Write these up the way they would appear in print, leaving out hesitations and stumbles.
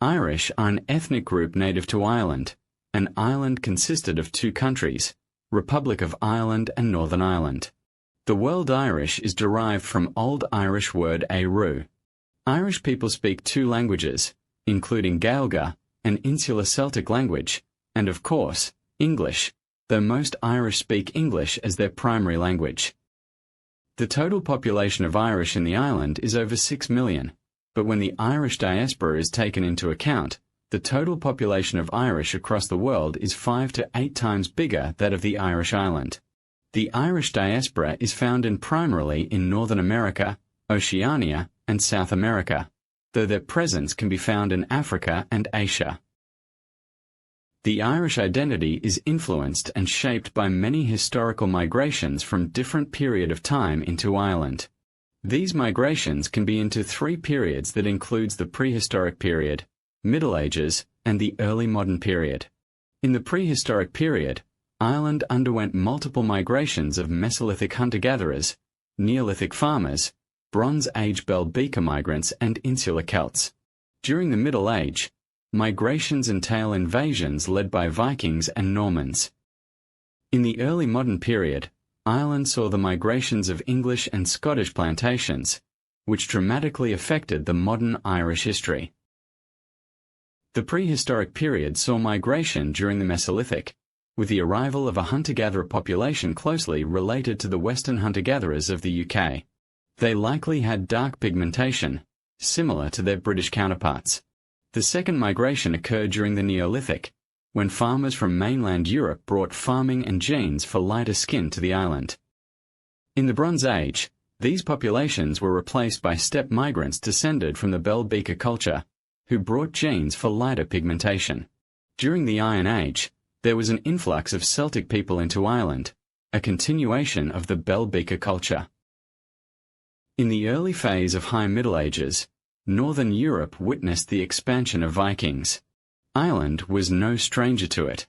Irish are an ethnic group native to Ireland. An island consisted of two countries, Republic of Ireland and Northern Ireland. The word Irish is derived from Old Irish word Ériu. Irish people speak two languages, including Gail-guh, an insular Celtic language, and of course, English, though most Irish speak English as their primary language. The total population of Irish in the island is over 6 million, but when the Irish diaspora is taken into account, the total population of Irish across the world is 5 to 8 times bigger than that of the Irish island. The Irish diaspora is found primarily in Northern America, Oceania, and South America, though their presence can be found in Africa and Asia. The Irish identity is influenced and shaped by many historical migrations from different period of time into Ireland. These migrations can be into three periods that includes the prehistoric period, Middle Ages, and the early modern period. In the prehistoric period, Ireland underwent multiple migrations of Mesolithic hunter-gatherers, Neolithic farmers, Bronze Age Bell-beaker migrants and insular Celts. During the Middle Age, migrations entail invasions led by Vikings and Normans. In the early modern period, Ireland saw the migrations of English and Scottish plantations, which dramatically affected the modern Irish history. The prehistoric period saw migration during the Mesolithic, with the arrival of a hunter-gatherer population closely related to the Western hunter-gatherers of the UK. They likely had dark pigmentation, similar to their British counterparts. The second migration occurred during the Neolithic, when farmers from mainland Europe brought farming and genes for lighter skin to the island. In the Bronze Age, these populations were replaced by steppe migrants descended from the Bell-beaker culture, who brought genes for lighter pigmentation. During the Iron Age, there was an influx of Celtic people into Ireland, a continuation of the Bell-beaker culture. In the early phase of High Middle Ages, Northern Europe witnessed the expansion of Vikings. Ireland was no stranger to it.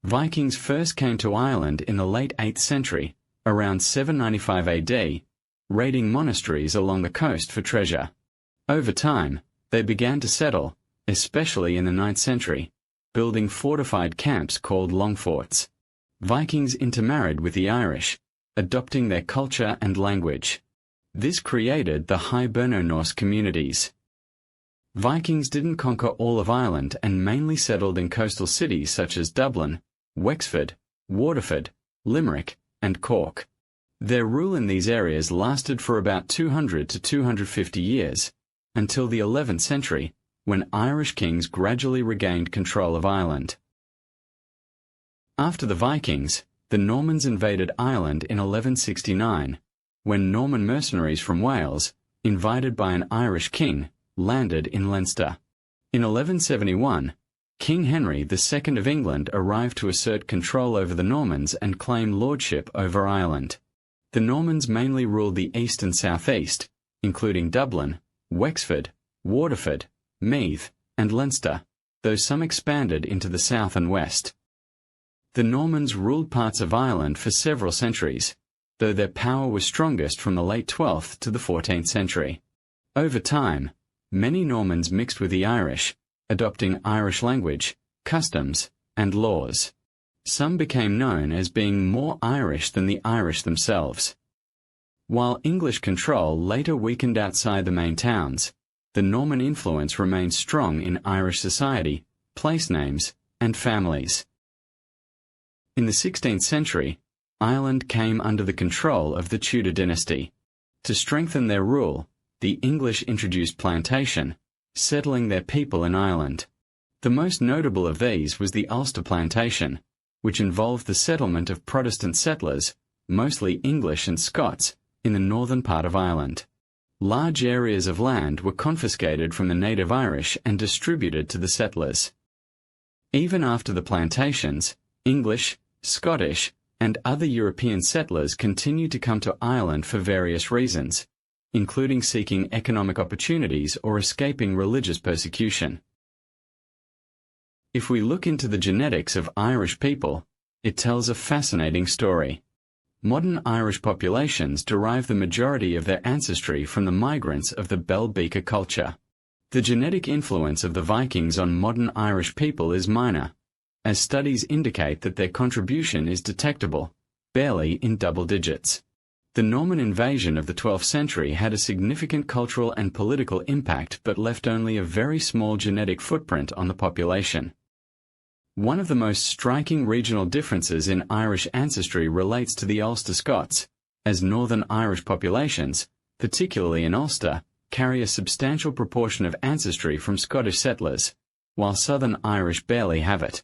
Vikings first came to Ireland in the late 8th century, around 795 AD, raiding monasteries along the coast for treasure. Over time, they began to settle, especially in the 9th century, building fortified camps called longforts. Vikings intermarried with the Irish, adopting their culture and language. This created the Hiberno-Norse communities. Vikings didn't conquer all of Ireland and mainly settled in coastal cities such as Dublin, Wexford, Waterford, Limerick, and Cork. Their rule in these areas lasted for about 200 to 250 years, until the 11th century, when Irish kings gradually regained control of Ireland. After the Vikings, the Normans invaded Ireland in 1169, when Norman mercenaries from Wales, invited by an Irish king, landed in Leinster. In 1171, King Henry II of England arrived to assert control over the Normans and claim lordship over Ireland. The Normans mainly ruled the east and southeast, including Dublin, Wexford, Waterford, Meath, and Leinster, though some expanded into the south and west. The Normans ruled parts of Ireland for several centuries, though their power was strongest from the late 12th to the 14th century. Over time, many Normans mixed with the Irish, adopting Irish language, customs, and laws. Some became known as being more Irish than the Irish themselves. While English control later weakened outside the main towns, the Norman influence remained strong in Irish society, place names, and families. In the 16th century, Ireland came under the control of the Tudor dynasty. To strengthen their rule, the English introduced plantation, settling their people in Ireland. The most notable of these was the Ulster plantation, which involved the settlement of Protestant settlers, mostly English and Scots, in the northern part of Ireland. Large areas of land were confiscated from the native Irish and distributed to the settlers. Even after the plantations, English, Scottish, and other European settlers continued to come to Ireland for various reasons, including seeking economic opportunities or escaping religious persecution. If we look into the genetics of Irish people, it tells a fascinating story. Modern Irish populations derive the majority of their ancestry from the migrants of the Bell-beaker culture. The genetic influence of the Vikings on modern Irish people is minor, as studies indicate that their contribution is detectable, barely in double digits. The Norman invasion of the 12th century had a significant cultural and political impact but left only a very small genetic footprint on the population. One of the most striking regional differences in Irish ancestry relates to the Ulster Scots, as Northern Irish populations, particularly in Ulster, carry a substantial proportion of ancestry from Scottish settlers, while Southern Irish barely have it.